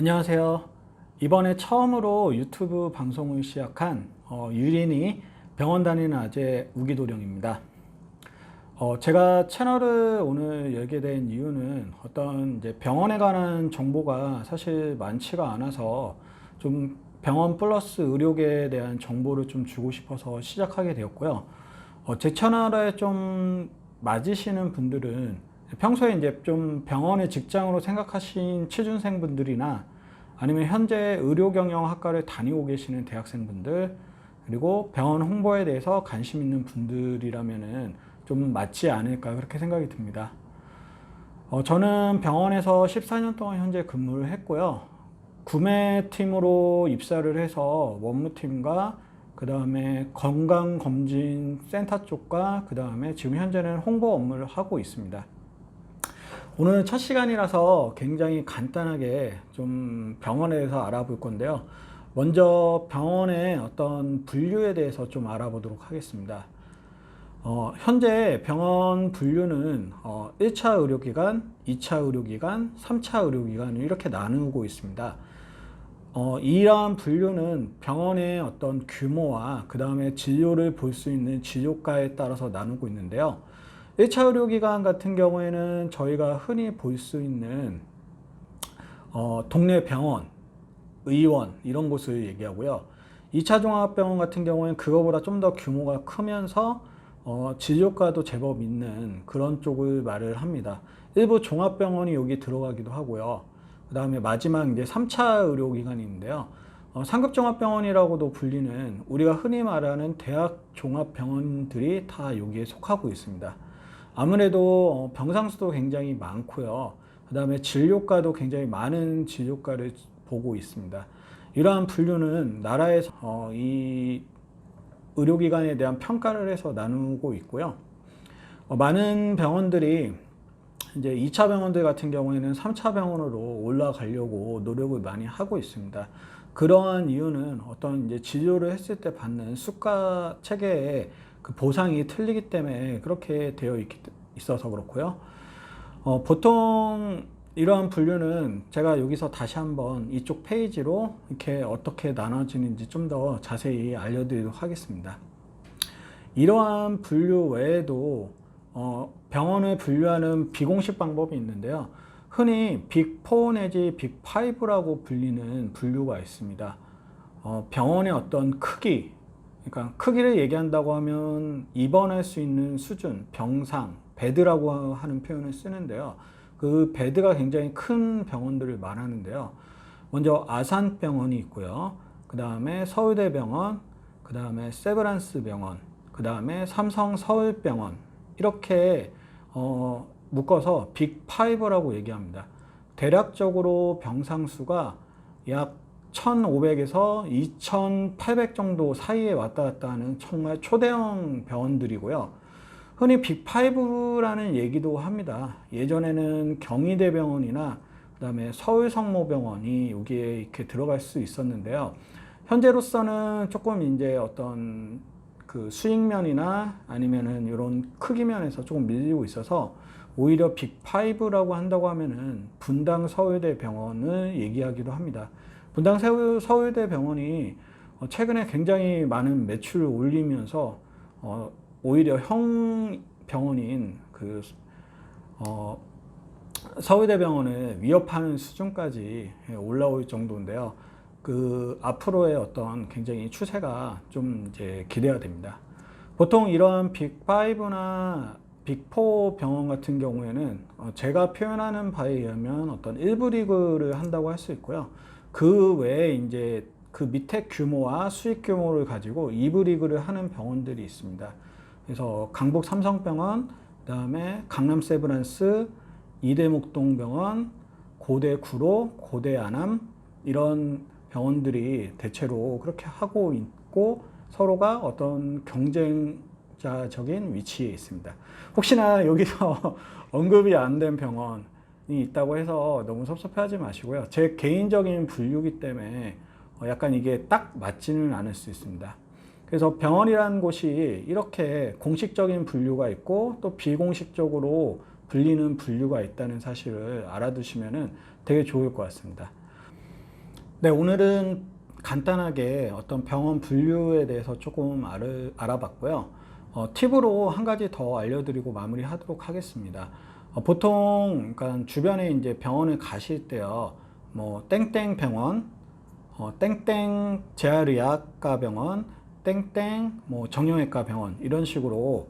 안녕하세요. 이번에 처음으로 유튜브 방송을 시작한 유린이 병원 다니는 아재 우기도령입니다. 제가 채널을 오늘 열게 된 이유는 어떤 이제 병원에 관한 정보가 사실 많지가 않아서 좀 병원 플러스 의료계에 대한 정보를 좀 주고 싶어서 시작하게 되었고요. 제 채널에 좀 맞으시는 분들은 평소에 이제 좀 병원의 직장으로 생각하신 취준생분들이나 아니면 현재 의료경영학과를 다니고 계시는 대학생분들, 그리고 병원 홍보에 대해서 관심 있는 분들이라면은 좀 맞지 않을까 그렇게 생각이 듭니다. 저는 병원에서 14년 동안 현재 근무를 했고요. 구매팀으로 입사를 해서 원무팀과 그 다음에 건강검진센터 쪽과 그 다음에 지금 현재는 홍보 업무를 하고 있습니다. 오늘 첫 시간이라서 굉장히 간단하게 좀 병원에 대해서 알아볼 건데요. 먼저 병원의 어떤 분류에 대해서 좀 알아보도록 하겠습니다. 현재 병원 분류는 1차 의료기관, 2차 의료기관, 3차 의료기관을 이렇게 나누고 있습니다. 이러한 분류는 병원의 어떤 규모와 그 다음에 진료를 볼 수 있는 진료과에 따라서 나누고 있는데요. 1차 의료기관 같은 경우에는 저희가 흔히 볼 수 있는 동네 병원, 의원 이런 곳을 얘기하고요. 2차 종합병원 같은 경우에는 그거보다 좀 더 규모가 크면서 진료과도 제법 있는 그런 쪽을 말을 합니다. 일부 종합병원이 여기 들어가기도 하고요. 그 다음에 마지막 이제 3차 의료기관인데요. 상급 종합병원이라고도 불리는 우리가 흔히 말하는 대학 종합병원들이 다 여기에 속하고 있습니다. 아무래도 병상수도 굉장히 많고요. 그 다음에 진료과도 굉장히 많은 진료과를 보고 있습니다. 이러한 분류는 나라에서 이 의료기관에 대한 평가를 해서 나누고 있고요. 많은 병원들이 이제 2차 병원들 같은 경우에는 3차 병원으로 올라가려고 노력을 많이 하고 있습니다. 그러한 이유는 어떤 이제 진료를 했을 때 받는 수가 체계의 그 보상이 틀리기 때문에 그렇게 되어 있어서 그렇고요. 보통 이러한 분류는 제가 여기서 다시 한번 이쪽 페이지로 이렇게 어떻게 나눠지는지 좀 더 자세히 알려드리도록 하겠습니다. 이러한 분류 외에도 병원을 분류하는 비공식 방법이 있는데요. 흔히 빅4 내지 빅5라고 불리는 분류가 있습니다. 병원의 어떤 크기, 그러니까 크기를 얘기한다고 하면 입원할 수 있는 수준, 병상, 베드라고 하는 표현을 쓰는데요. 그 베드가 굉장히 큰 병원들을 말하는데요. 먼저 아산병원이 있고요. 그 다음에 서울대병원, 그 다음에 세브란스병원, 그 다음에 삼성서울병원 이렇게 묶어서 빅5라고 얘기합니다. 대략적으로 병상수가 약 1,500에서 2,800 정도 사이에 왔다 갔다 하는 정말 초대형 병원들이고요. 흔히 빅5라는 얘기도 합니다. 예전에는 경희대병원이나 그 다음에 서울성모병원이 여기에 이렇게 들어갈 수 있었는데요. 현재로서는 조금 이제 어떤 그 수익면이나 아니면은 이런 크기면에서 조금 밀리고 있어서 오히려 빅5라고 한다고 하면은 분당 서울대병원을 얘기하기도 합니다. 분당 서울대병원이 최근에 굉장히 많은 매출을 올리면서 오히려 형 병원인 그 서울대병원을 위협하는 수준까지 올라올 정도인데요. 그 앞으로의 어떤 굉장히 추세가 좀 이제 기대가 됩니다. 보통 이런 빅5나 빅4 병원 같은 경우에는 제가 표현하는 바에 의하면 어떤 1부 리그를 한다고 할 수 있고요. 그 외에 이제 그 밑에 규모와 수익 규모를 가지고 2부 리그를 하는 병원들이 있습니다. 그래서 강북 삼성병원, 그 다음에 강남 세브란스, 이대목동병원, 고대 구로, 고대 안암 이런 병원들이 대체로 그렇게 하고 있고 서로가 어떤 경쟁자적인 위치에 있습니다. 혹시나 여기서 언급이 안 된 병원이 있다고 해서 너무 섭섭해하지 마시고요. 제 개인적인 분류이기 때문에 약간 이게 딱 맞지는 않을 수 있습니다. 그래서 병원이라는 곳이 이렇게 공식적인 분류가 있고 또 비공식적으로 불리는 분류가 있다는 사실을 알아두시면 되게 좋을 것 같습니다. 네, 오늘은 간단하게 어떤 병원 분류에 대해서 조금 알아봤고요. 팁으로 한 가지 더 알려드리고 마무리하도록 하겠습니다. 보통 그러니까 주변에 이제 병원을 가실 때요, 뭐 땡땡 병원, 땡땡 재활의학과 병원, 땡땡 뭐 정형외과 병원 이런 식으로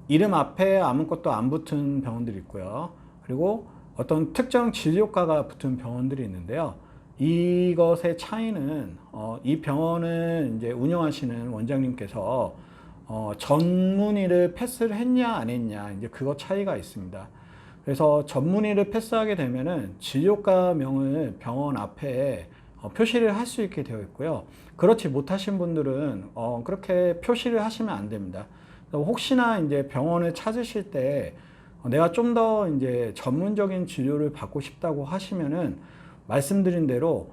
이름 앞에 아무것도 안 붙은 병원들이 있고요. 그리고 어떤 특정 진료과가 붙은 병원들이 있는데요. 이것의 차이는 이 병원을 이제 운영하시는 원장님께서 전문의를 패스를 했냐 안 했냐 이제 그거 차이가 있습니다. 그래서 전문의를 패스하게 되면은 진료과명을 병원 앞에 표시를 할 수 있게 되어 있고요. 그렇지 못하신 분들은 그렇게 표시를 하시면 안 됩니다. 혹시나 이제 병원을 찾으실 때 내가 좀 더 이제 전문적인 진료를 받고 싶다고 하시면은 말씀드린 대로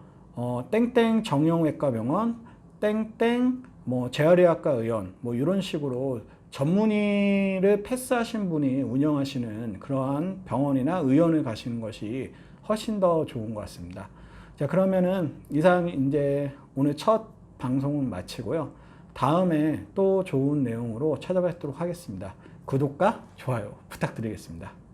땡땡 정형외과 병원, 땡땡 뭐 재활의학과 의원 뭐 이런 식으로 전문의를 패스하신 분이 운영하시는 그러한 병원이나 의원을 가시는 것이 훨씬 더 좋은 것 같습니다. 자, 그러면은 이상 이제 오늘 첫 방송은 마치고요. 다음에 또 좋은 내용으로 찾아뵙도록 하겠습니다. 구독과 좋아요 부탁드리겠습니다.